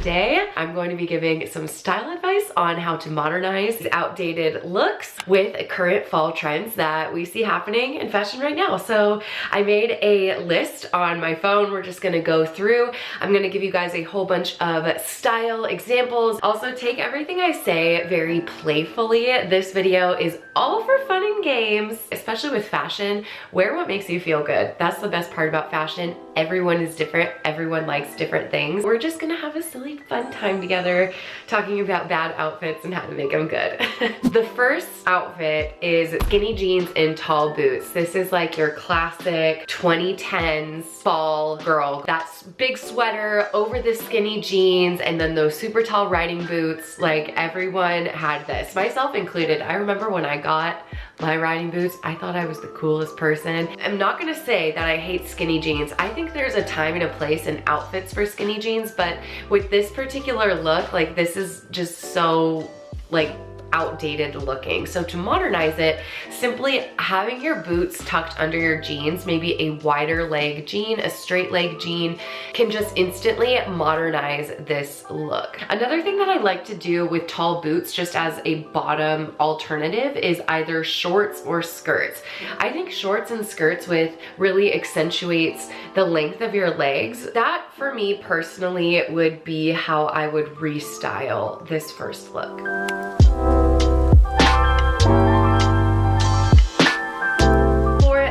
today I'm going to be giving some style advice on how to modernize outdated looks with current fall trends that we see happening in fashion right now. So I made a list on my phone. We're just gonna go through. I'm gonna give you guys a whole bunch of style examples. Also take everything I say very playfully. This video is all for fun and games, especially with fashion. Wear what makes you feel good. That's the best part about fashion. Everyone is different. Everyone likes different things. We're just gonna have a silly fun time together talking about bad outfits and how to make them good. The first outfit is skinny jeans and tall boots. This is like your classic 2010s fall girl. That's big sweater over the skinny jeans and then those super tall riding boots. Like everyone had this, myself included. I remember when I got my riding boots, I thought I was the coolest person. I'm not gonna say that I hate skinny jeans. I think there's a time and a place in outfits for skinny jeans, but with this particular look, like this is just so like outdated looking. So to modernize it, simply having your boots tucked under your jeans, maybe a wider leg jean, a straight leg jean, can just instantly modernize this look. Another thing that I like to do with tall boots, just as a bottom alternative, is either shorts or skirts. I think shorts and skirts with really accentuates the length of your legs. That for me personally would be how I would restyle this first look.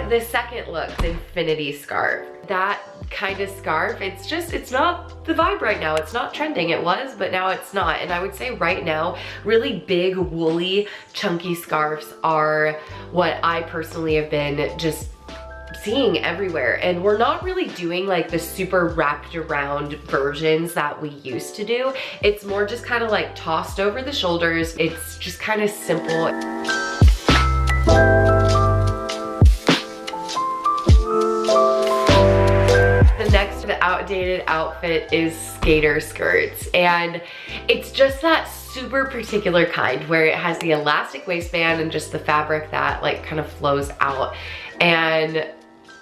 The second look, the infinity scarf. That kind of scarf, it's not the vibe right now. It's not trending. It was, but now it's not. And I would say right now, really big, woolly, chunky scarves are what I personally have been just seeing everywhere. And we're not really doing like the super wrapped around versions that we used to do. It's more just kind of like tossed over the shoulders. It's just kind of simple. Outdated outfit is skater skirts, and it's just that super particular kind where it has the elastic waistband and just the fabric that like kind of flows out. And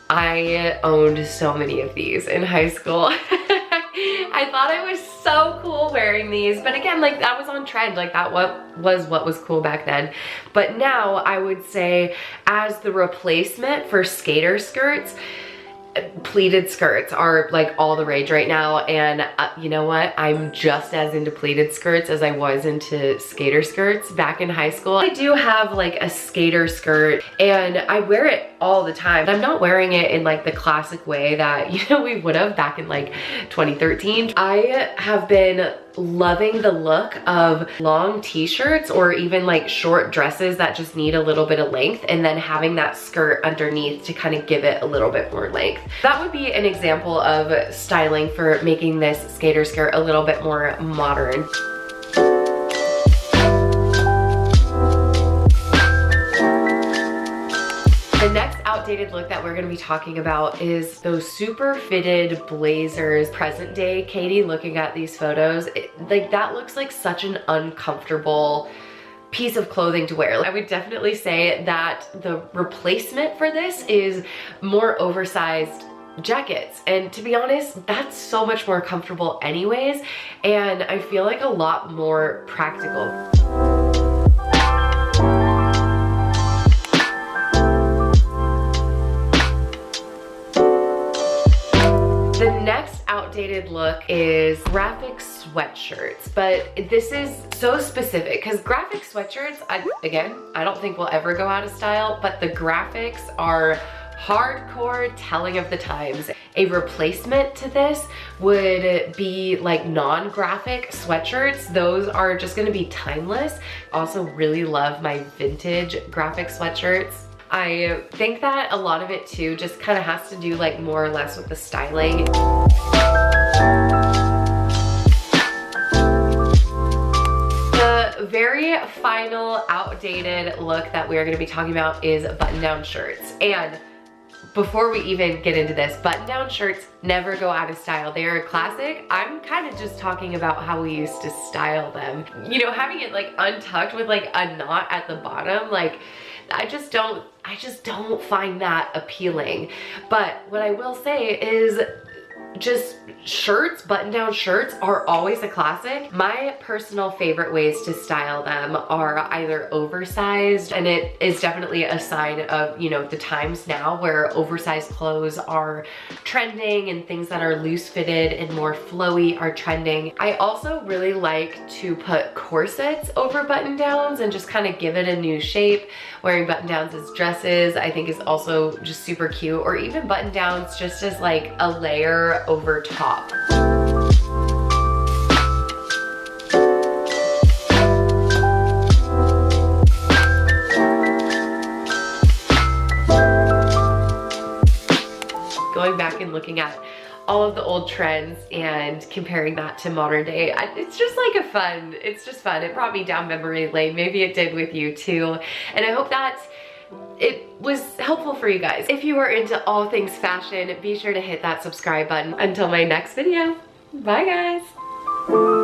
I owned so many of these in high school. I thought I was so cool wearing these, but again, like that was on trend, like that was what was cool back then. But now I would say as the replacement for skater skirts, pleated skirts are like all the rage right now. And you know what? I'm just as into pleated skirts as I was into skater skirts back in high school. I do have like a skater skirt and I wear it all the time. I'm not wearing it in like the classic way that, you know, we would have back in like 2013. I have been loving the look of long t-shirts or even like short dresses that just need a little bit of length, and then having that skirt underneath to kind of give it a little bit more length. That would be an example of styling for making this skater skirt a little bit more modern. The next outdated look that we're gonna be talking about is those super fitted blazers. Present day Katie, looking at these photos, like that looks like such an uncomfortable piece of clothing to wear. I would definitely say that the replacement for this is more oversized jackets. And to be honest, that's so much more comfortable anyways, and I feel like a lot more practical. The next outdated look is graphic sweatshirts, but this is so specific because graphic sweatshirts, again, I don't think will ever go out of style, but the graphics are hardcore telling of the times. A replacement to this would be like non-graphic sweatshirts. Those are just gonna be timeless. Also really love my vintage graphic sweatshirts. I think that a lot of it too just kind of has to do like more or less with the styling. The very final outdated look that we are going to be talking about is button-down shirts. And before we even get into this, button-down shirts never go out of style. They are a classic. I'm kind of just talking about how we used to style them. You know, having it like untucked with like a knot at the bottom, like I just don't find that appealing. But what I will say is just shirts, button-down shirts are always a classic. My personal favorite ways to style them are either oversized, and it is definitely a sign of, you know, the times now where oversized clothes are trending and things that are loose fitted and more flowy are trending. I also really like to put corsets over button-downs and just kind of give it a new shape. Wearing button-downs as dresses I think is also just super cute, or even button-downs just as like a layer over top. Going back and looking at all of the old trends and comparing that to modern day, it's just like it's just fun. It brought me down memory lane. Maybe it did with you too. And I hope that it was helpful for you guys. If you are into all things fashion, be sure to hit that subscribe button. Until my next video, bye guys.